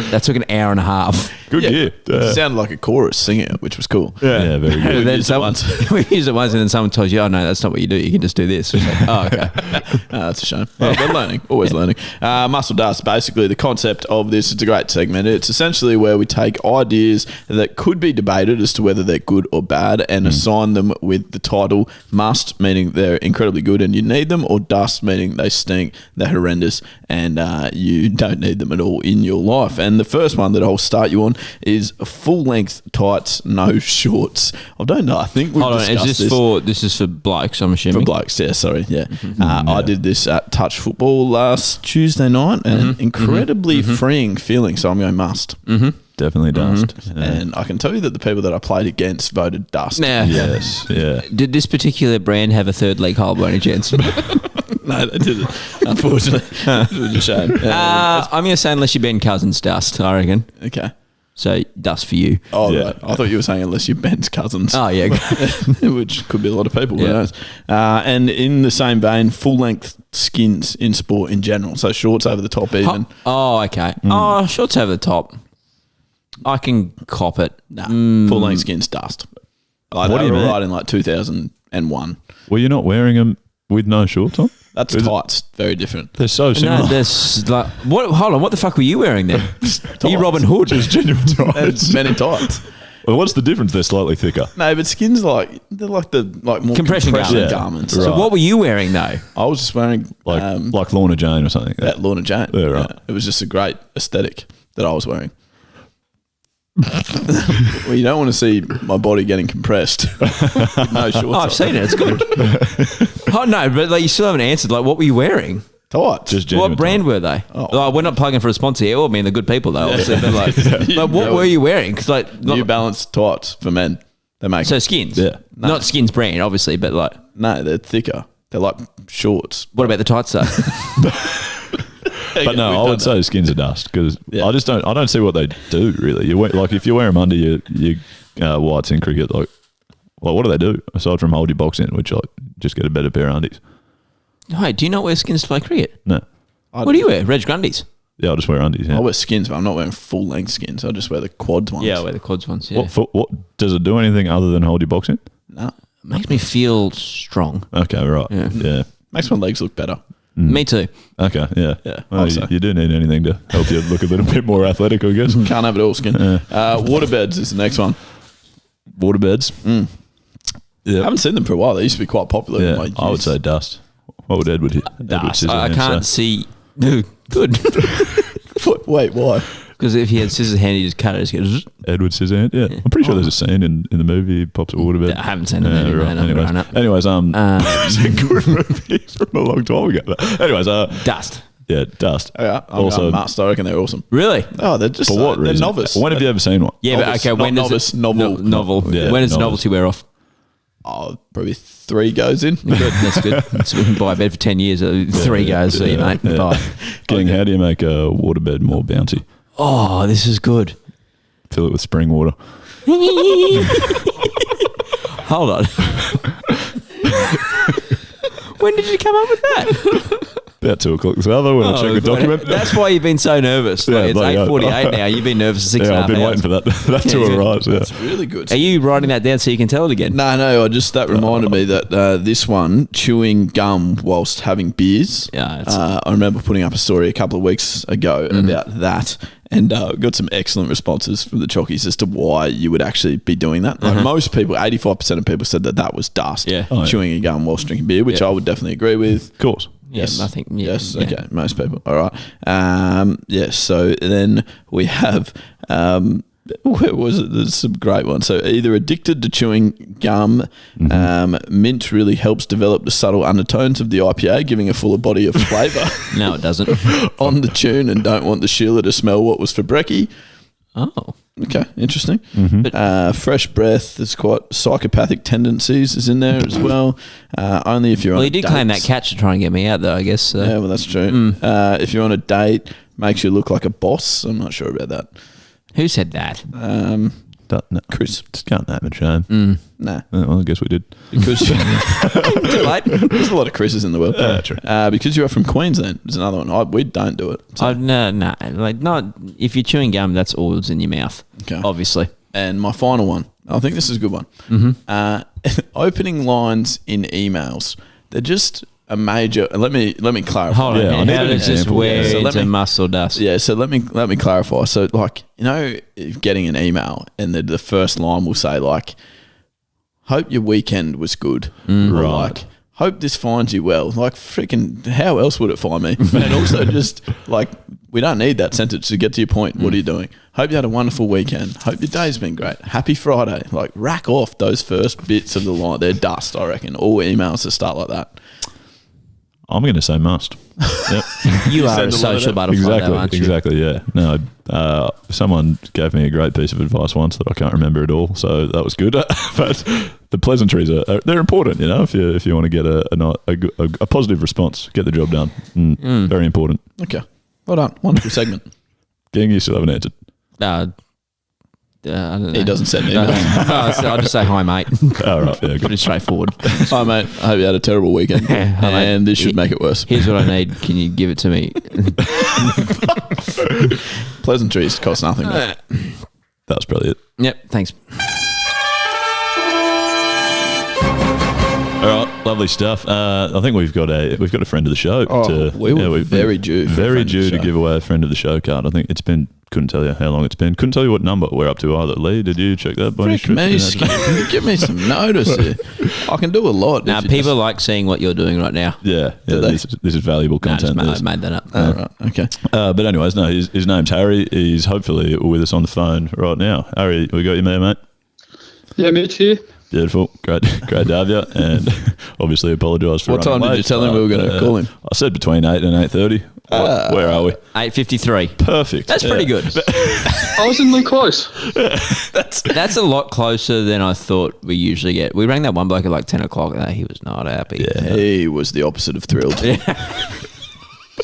that took an hour and a half. Good year. It sounded like a chorus singing it, which was cool. Yeah, very good. And then used it once. we used it once and then someone tells you, oh no, that's not what you do. You can just do this. It's like, oh, okay. That's a shame. Well, we're learning. Always learning. Muscle Dust, basically the concept of this, it's a great segment. It's essentially where we take ideas that could be debated as to whether they're good or bad and assign them with the title must, meaning they're incredibly good and you need them, or dust, meaning they stink, they're horrendous, and you don't need them at all in your life. And the first one that I'll start you on is full-length tights, no shorts. I don't know. I think we've Hold on, discussed this is for blokes, I'm assuming? For blokes, yeah, sorry, yeah. I did this at Touch Football last Tuesday night, and incredibly freeing feeling, so I'm going must. Definitely dust. Yeah. And I can tell you that the people that I played against voted dust. Nah. Yes, yeah. Did this particular brand have a third leg hole by any chance? No, they didn't, unfortunately. It was a shame. I'm going to say unless you're Ben Cousins, dust, I reckon. Okay. So dust for you. Oh, Yeah. right. I thought you were saying unless you're Ben's cousins. Oh, yeah. Which could be a lot of people, who Yeah. knows. And in the same vein, full-length skins in sport in general. So shorts over the top even. Oh, okay. Oh, shorts over the top. I can cop it. Nah, full-length skins dust. Like, What do they you were mean? right in like 2001. Were you not wearing them with no shorts on? That's Is it- tights. Very different. They're so similar. No, there's like what? Hold on, what the fuck were you wearing then? Are you Robin Hood? Just genuine tights. It's men in tights. Well, what's the difference? They're slightly thicker. No, but skins they're like more Compression garments. garments. Right. So what were you wearing though? I was just wearing Like Lorna Jane or something. that Lorna Jane. Yeah, right. It was just a great aesthetic that I was wearing. Well, you don't want to see my body getting compressed. With no shorts. Oh, I've seen it. It's good. Oh no, but like you still haven't answered. Like, what were you wearing? Tights. Just genuine What brand tights. were they? Oh. Like, we're not plugging for a sponsor here. Well, I mean, they're good people though. Obviously, but like what were you wearing? Because like, New Balance tights for men. They make so skins. Yeah. No. Not Skins brand, obviously, but like, No, they're thicker. They're like shorts. what about the tights though? But no, I would say skins are dust because Yeah. I don't see what they do really. You wear, like if you wear them under your whites in cricket, like what do they do aside from hold your box in, which like just get a better pair of undies? Wait, do you not wear skins to play cricket? No, What do you wear? Reg Grundies. yeah, I'll just wear undies. I Yeah. wear skins, but I'm not wearing full length skins. I just wear the quads ones. Yeah, I wear the quads ones. Yeah, What does it do anything other than hold your box in? No. makes me feel strong. Okay, right. Yeah. Yeah. Makes my legs look better. Me too. Okay, yeah. Yeah, Well, I'd say. you do need anything to help you look a little bit more athletic, I guess. Can't have it all skin. Waterbeds is the next one. Waterbeds. I Yeah. haven't seen them for a while. They used to be quite popular. in Yeah, my I would youth. say dust. What would Edward hit? Dust. I can't see. Good. Wait, why? Because if he had scissors handy, he just cut it. Just goes, Edward Scissorhand. Yeah. I'm pretty sure there's a scene in the movie. He pops a waterbed. I haven't seen the movie, man. I'm growing up. Anyways, it's a good movie from a long time ago. But anyways, dust. yeah, dust. Yeah, I'm Also, going must. I reckon they're awesome. Really? Oh, they're just for what they're reason? novice. When have you ever seen one? Yeah, Novice, but okay. not When does novice, it, novel. novel? Yeah, when does the novice. novelty wear off? Oh, probably 3 goes in. Good, that's good. So we can buy a bed for 10 years. 3 goes, so you mate. Bye. King, how do you make a waterbed more bouncy? Oh, this is good. Fill it with spring water. Hold on. When did you come up with that? About 2 o'clock this hour when I check the document. That's why you've been so nervous. Like, it's 8:48 now. You've been nervous for 6.5 hours. I've been waiting for that to arise. Yeah. That's really good. Are you writing that down so you can tell it again? No, that reminded me that this one, chewing gum whilst having beers. Yeah, I remember putting up a story a couple of weeks ago about that, and got some excellent responses from the chockies as to why you would actually be doing that. Like most people, 85% of people said that was dust. Yeah. Chewing a gum whilst drinking beer, which I would definitely agree with. Of course. Yes, I think. Yeah, yes, yeah. okay, most people. All right. Yes. So then we have. Where was it? There's some great ones. So either addicted to chewing gum, mint really helps develop the subtle undertones of the IPA, giving a fuller body of flavour. No, it doesn't. On the tune and don't want the Sheila to smell what was for brekkie. Oh. Okay, interesting. Fresh breath, there's quite psychopathic tendencies is in there as well. Only if you're on Well, a he did date. claim that catch to try and get me out, though, I guess. So. Yeah, well, that's true. If you're on a date, makes you look like a boss. I'm not sure about that. Who said that? Chris. Just can't name and shame. Nah. Well, I guess we did. Because Too late. there's a lot of Chris's in the world. True. Because you are from Queensland, there's another one. We don't do it. So. No. Like, not if you're chewing gum, that's all that's in your mouth. Okay. Obviously. And my final one, I think this is a good one. Opening lines in emails, they're just a major. Let me clarify. Hold on. Yeah, I need How an does this example. wear So let into me- muscle dust? Yeah, so let me clarify. So, like, if getting an email and the first line will say, like, hope your weekend was good. Or Right. like, hope this finds you well. Like, freaking, how else would it find me? And also just, like, we don't need that sentence to get to your point. What are you doing? Hope you had a wonderful weekend. Hope your day's been great. Happy Friday. Like, rack off those first bits of the line. They're dust, I reckon. All emails that start like that. I'm going to say must. Yep. You are send a a lot of social that. butterfly, though, aren't you? Exactly, yeah. No, someone gave me a great piece of advice once that I can't remember at all, so that was good. But the pleasantries they're important, if you want to get a positive response, get the job done. Very important. Okay. Well done. Wonderful segment. Gang, you still haven't answered. I don't know. He doesn't send No, emails. I'll just say hi, mate. All right, yeah, good. Pretty straightforward. Hi, mate. I hope you had a terrible weekend. Hi, mate. And this should make it worse. Here's what I need. Can you give it to me? Pleasantries cost nothing. Mate. That was probably it. Yep. Thanks. All right, lovely stuff. I think we've got a friend of the show. We were very due. For Very a friend of due the to show. give away a friend of the show card. I think it's been. Couldn't tell you how long it's been. Couldn't tell you what number we're up to either. Leigh, did you check that? By any Frick stretch? me, give me some notice here. I can do a lot. Now, if you people like seeing what you're doing right now. Yeah, they? this is valuable No, content. I this. made that up. All right. Okay. But anyways, no, his name's Harry. He's hopefully with us on the phone right now. Harry, we got you there, mate? Yeah, Mitch here. Beautiful. Great to have you. And obviously apologise for What running time did late, you tell him we were going to call him? I said between 8 and 8:30. Where are we? 8:53. Perfect. That's pretty good. I was in really close. That's a lot closer than I thought we usually get. We rang that one bloke at like 10 o'clock and he was not happy. Yeah. He was the opposite of thrilled.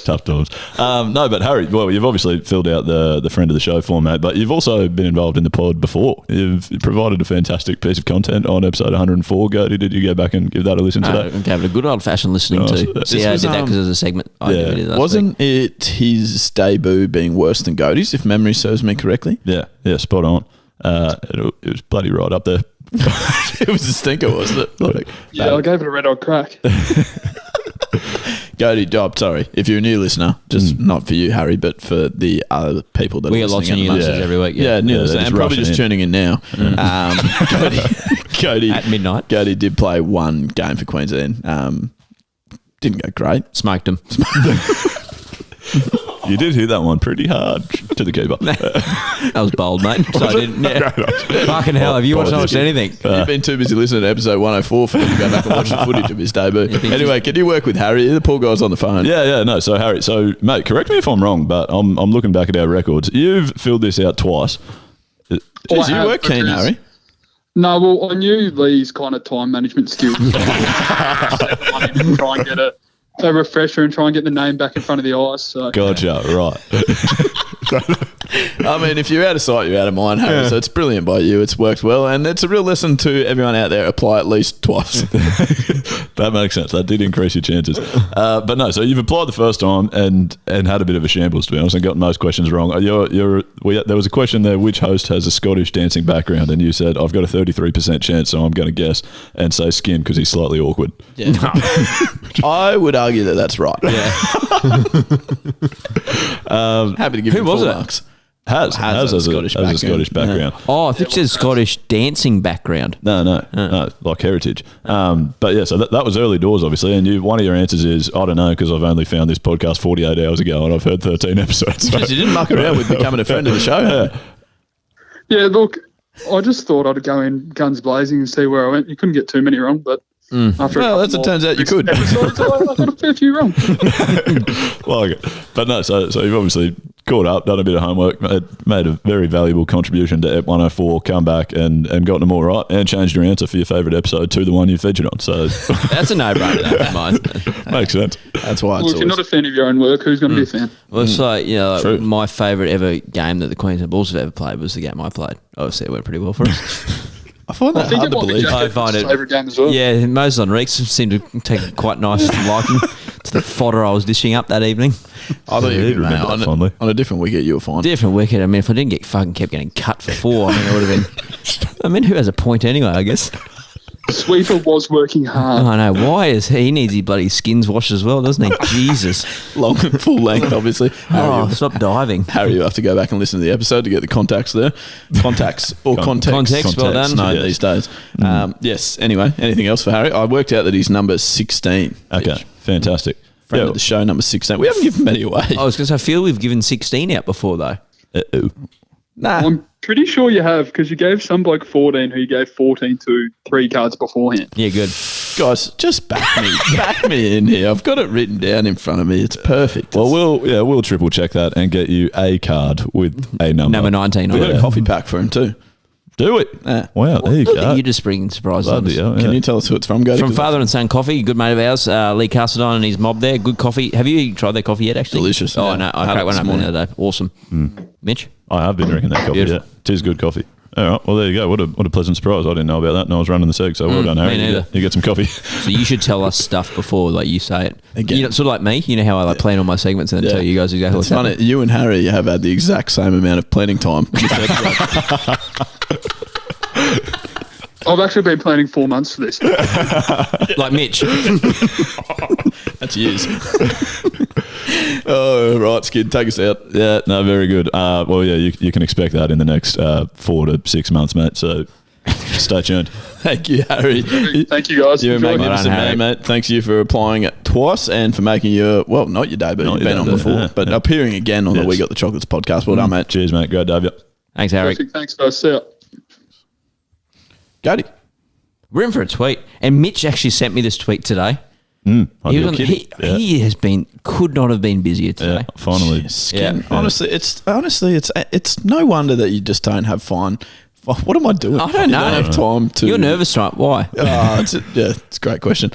Tough times. No, but Harry, well, you've obviously filled out the friend of the show format, but you've also been involved in the pod before. You've provided a fantastic piece of content on episode 104. Gode, did you go back and give that a listen today? Gave it a good old fashioned listening Nice. to. This See how I was, did that because there's a segment I yeah. did last week. Wasn't it his debut being worse than Gode's, if memory serves me correctly? Yeah, spot on. It was bloody right up there. It was a stinker, wasn't it? Like, Yeah, I gave it a red hot crack. Gode, sorry. If you're a new listener, just not for you, Harry, but for the other people that We are get lots listening. of new at the listeners moment. every week. Yeah, new Yeah, listeners. they're And just probably just rushing tuning in now. Gode At midnight. Gode did play one game for Queensland. Didn't go great. Smoked them. You did hit that one pretty hard to the keeper. That was bold, mate. So I didn't. Yeah. Fucking hell, have you watched anything? You've been too busy listening to episode 104 for him to go back and watch the footage of his debut. Anyway, can you work with Harry? The poor guy's on the phone. Yeah, no. So Harry, mate, correct me if I'm wrong, but I'm looking back at our records. You've filled this out twice. Jeez, you have, were keen, because- Harry. No, well, I knew Leigh's kind of time management skills. Try and get a refresher and try and get the name back in front of the eyes. So. Gotcha, right. I mean, if you're out of sight, you're out of mind, Harry. So it's brilliant by you. It's worked well. And it's a real lesson to everyone out there. Apply at least twice. That makes sense. That did increase your chances. But no, so you've applied the first time and had a bit of a shambles, to be honest, and got most questions wrong. There was a question there, which host has a Scottish dancing background? And you said, I've got a 33% chance, so I'm going to guess and say Skin because he's slightly awkward. Yeah. I would argue that that's right. Yeah. Happy to give Who you was full it? marks. Has a Scottish background. Yeah. Oh, I think it says Scottish dancing background. No, like heritage. But yeah, so that was early doors, obviously. And one of your answers is, I don't know, because I've only found this podcast 48 hours ago and I've heard 13 episodes. So. You didn't muck around with becoming a friend of the show. Yeah, look, I just thought I'd go in guns blazing and see where I went. You couldn't get too many wrong, but after as it turns out, you could. Episodes, I got a fair few wrong. But no, so you've obviously caught up, done a bit of homework, made a very valuable contribution to Ep 104, come back and gotten them all right, and changed your answer for your favourite episode to the one you featured on. So that's a no-brainer. Mine makes sense. That's why. Well, if you're not a fan of your own work, who's going to be a fan? Well, it's like, my favourite ever game that the Queensland Bulls have ever played was the game I played. Obviously, it went pretty well for us. I find that hard to believe. I find it favourite game as well. Yeah, Moses Enriquez seemed to take quite nice liking to the fodder I was dishing up that evening. I thought you were on a different wicket. You were fine. Different wicket. I mean, if I didn't kept getting cut for 4, I mean, it would have been. I mean, who has a point anyway? I guess. Sweeper was working hard. I know. Why is he needs his bloody skins washed as well, doesn't he? Jesus. Long and full length, obviously. Stop diving. Harry, you have to go back and listen to the episode to get the contacts there. Contacts or context. Context, well done. No, these days. Yes. Anyway, anything else for Harry? I worked out that he's number 16. Okay, fantastic. Friend of the show, number 16. We haven't given many away. I was going to say, I feel we've given 16 out before, though. Nah. I'm pretty sure you have, because you gave some bloke 14 who you gave 14 to 3 cards beforehand. Yeah, good. Guys, just back me in here. I've got it written down in front of me. It's perfect. Well, we'll triple check that and get you a card with a number. Number 19. We've got a coffee pack for him too. Do it. Yeah. Wow, there you go. You're just bringing surprises on us. Can you tell us who it's from, Gode? From Father and Son Coffee, good mate of ours, Leigh Castledine and his mob there. Good coffee. Have you tried their coffee yet, actually? Delicious. Oh, yeah. no. I cracked one up the other day. Awesome. Mitch? I have been drinking that coffee. Beautiful. Yeah. It is good coffee. All right. Well, there you go. What a pleasant surprise. I didn't know about that, and I was running the seg, so well done, Harry. Me neither. You get some coffee. So you should tell us stuff before you say it. Again. You know, sort of like me. You know how I plan all my segments and then tell you guys exactly what's funny. happening. You and Harry have had the exact same amount of planning time. I've actually been planning 4 months for this. Like Mitch. That's years. Oh, right, Skid, take us out. Yeah, no, very good. Well, yeah, you can expect that in the next 4 to 6 months, mate. So stay tuned. Thank you, Harry. Thank you, guys. You're a Enjoy. magnificent man, mate. Thanks you for applying it twice and for making not your debut, you've been on before, but appearing again on the We Got the Chocolates podcast. Well done, mate. Cheers, mate. Great to have you. Thanks, Harry. Perfect. Thanks, guys. See ya. Gode. We're in for a tweet. And Mitch actually sent me this tweet today. He could not have been busier today. Yeah, finally. Skin. Honestly, it's no wonder that you just don't have fun. What am I doing? I don't know. I don't have time to. You're nervous, right? Why? It's a great question.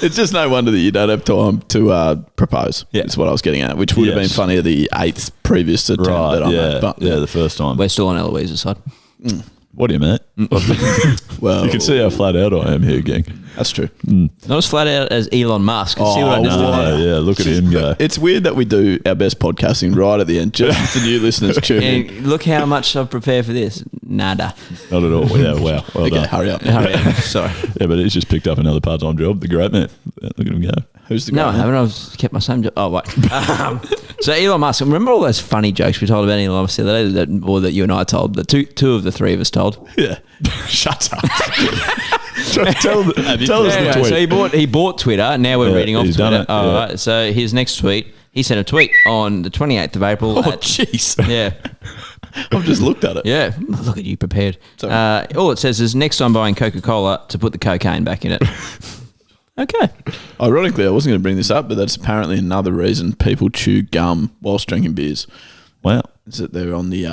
It's just no wonder that you don't have time to propose. Yeah, that's what I was getting at, which would have been funny at the 8th previous attempt that I made. But the first time. We're still on Eloise's side. What do you mean? Well, you can see how flat out I am here, gang. That's true. Not as flat out as Elon Musk. See what I just did? Yeah, look at him go. It's weird that we do our best podcasting right at the end, just for new listeners tuning in. And look how much I've prepared for this. Nada. Not at all. Yeah, wow. Well Okay, done. hurry up. Sorry. Yeah, but he's just picked up another part-time job. The great man. Look at him go. Who's the No, I guy? haven't. I've kept my same job. Oh, wait. So Elon Musk. Remember all those funny jokes we told about Elon Musk the other day, that you and I told? That two of the three of us told. Yeah. Shut up. tell us the tweet. So he bought Twitter. Now we're reading off he's Twitter. done it, All yeah. right. So his next tweet. He sent a tweet on the 28th of April. Oh, jeez. Yeah. I've just looked at it. Yeah. Look at you prepared. Sorry. All it says is next time buying Coca-Cola to put the cocaine back in it. Okay. Ironically, I wasn't going to bring this up, but that's apparently another reason people chew gum whilst drinking beers. Wow. Is that they're on the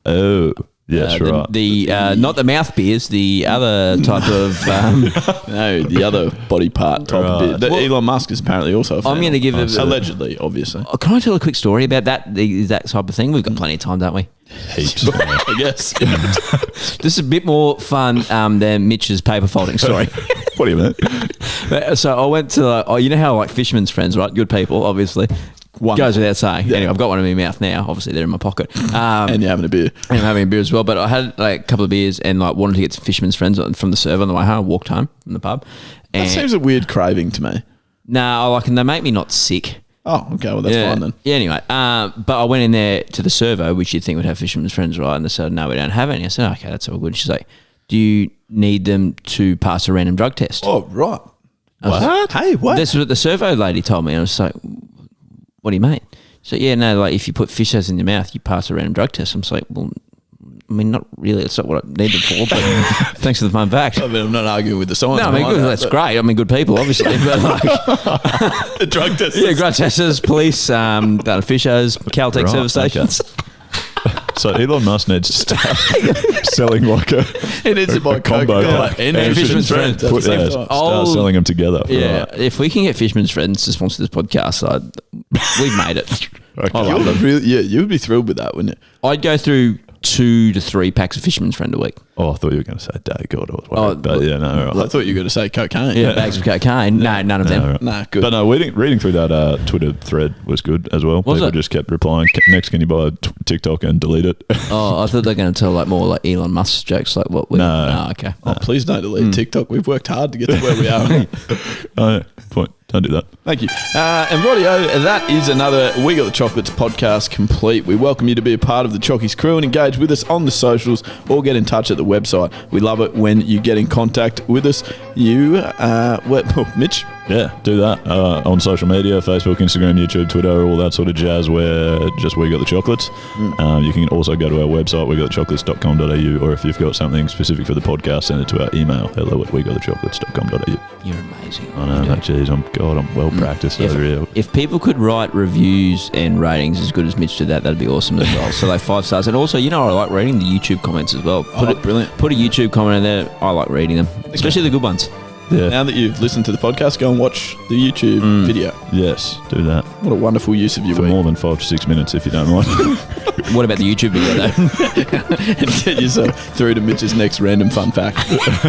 Oh, yes, right. The not the mouth beers, the other type of. no, the other body part type of beer. Well, Elon Musk is apparently also a fan. I'm going to give it allegedly, obviously. Can I tell a quick story about that type of thing? We've got plenty of time, don't we? Heaps. I guess. This is a bit more fun than Mitch's paper folding story. What do you mean? So I went to, you know how like fisherman's friends, right? Good people, obviously. Wonderful. Goes without saying. Yeah. Anyway, I've got one in my mouth now. Obviously, they're in my pocket. And you're having a beer. And I'm having a beer as well. But I had like a couple of beers and like wanted to get some fisherman's friends from the server on the way home. I walked home from the pub. That seems a weird craving to me. No, like, and they make me not sick. Oh, okay. Well, that's fine then. Yeah, anyway. But I went in there to the servo, which you'd think would have fisherman's friends, right? And they said, no, we don't have any. I said, okay, that's all good. She's like, do you need them to pass a random drug test? Oh, right. What? Hey, what? This is what the servo lady told me. And I was like, what do you mean? So, yeah, no, like if you put fish heads in your mouth, you pass a random drug test. I'm just like, well, I mean, not really. It's not what I need them for, but thanks for the fun fact. I mean, I'm not arguing with the science. No, I mean, good. That's great. I mean, good people, obviously. But like, the drug testers. Yeah, drug testers, police, fishers, Caltech service stations. Okay. So Elon Musk needs to start selling like a combo pack and Fisherman's Friends. Start selling them together. Yeah, Right. if we can get Fisherman's Friends to sponsor this podcast, we've made it. Okay. I love them. You would be thrilled with that, wouldn't you? I'd go through 2 to 3 packs of Fisherman's Friend a week. Oh, I thought you were going to say day God or whatever. But yeah, no. Right. I thought you were going to say cocaine. Yeah, bags of cocaine. No, none of them. Right. Nah, good. But no, reading through that Twitter thread was good as well. Was People it? just kept replying. Next, can you buy TikTok and delete it? Oh, I thought they were going to tell like more like Elon Musk jokes, like what? No. Okay. Oh, please don't delete TikTok. We've worked hard to get to where we are. Oh, yeah. Point. Don't do that. Thank you. And rightio, that is another We Got the Chocolates podcast complete. We welcome you to be a part of the Chockies crew and engage with us on the socials or get in touch at the website. We love it when you get in contact with us. Mitch? Yeah, do that on social media, Facebook, Instagram, YouTube, Twitter, all that sort of jazz where just We Got the Chocolates. You can also go to our website, wegotthechocolates.com.au, or if you've got something specific for the podcast, send it to our email, hello@wegotthechocolates.com.au. You're amazing. I know, mate, geez, I'm well practiced over here. If people could write reviews and ratings as good as Mitch did that'd be awesome as well. So like 5 stars. And also, I like reading the YouTube comments as well. Brilliant. Put a YouTube comment in there. I like reading them, especially the good ones. Yeah. Now that you've listened to the podcast, go and watch the YouTube video. Yes, do that. What a wonderful use of your For week. more than 5 to 6 minutes, if you don't mind. What about the YouTube video though? And get yourself through to Mitch's next random fun fact,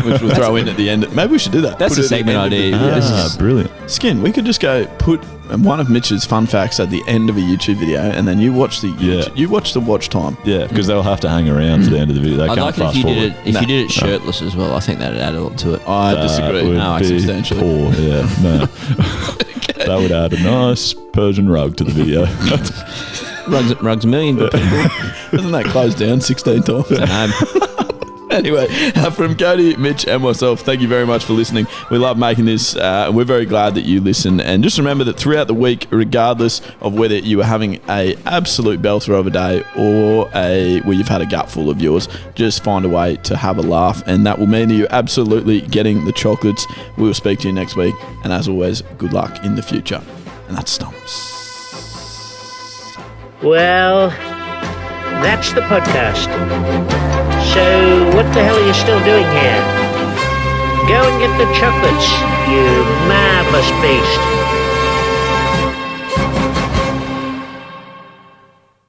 which we'll throw in at the end. Maybe we should do that. That's Put a it at the segment end of the idea. video. Brilliant. Skin, we could just go put one of Mitch's fun facts at the end of a YouTube video, and then you watch the you watch the watch time. Yeah, because they'll have to hang around for the end of the video. They I'd can't like it if fast you forward. did it. If you did it shirtless as well, I think that'd add a lot to it. I disagree. Would No, be substantially. poor. Yeah, no. That would add a nice Persian rug to the video. Rugs a million, but people. Doesn't that close down 16 times? Anyway, from Gode, Mitch, and myself, thank you very much for listening. We love making this. We're very glad that you listen. And just remember that throughout the week, regardless of whether you are having a absolute belter of a day or where you've had a gut full of yours, just find a way to have a laugh. And that will mean that you're absolutely getting the chocolates. We will speak to you next week. And as always, good luck in the future. And that's Stumps. Well, that's the podcast. So, what the hell are you still doing here? Go and get the chocolates, you marvelous beast.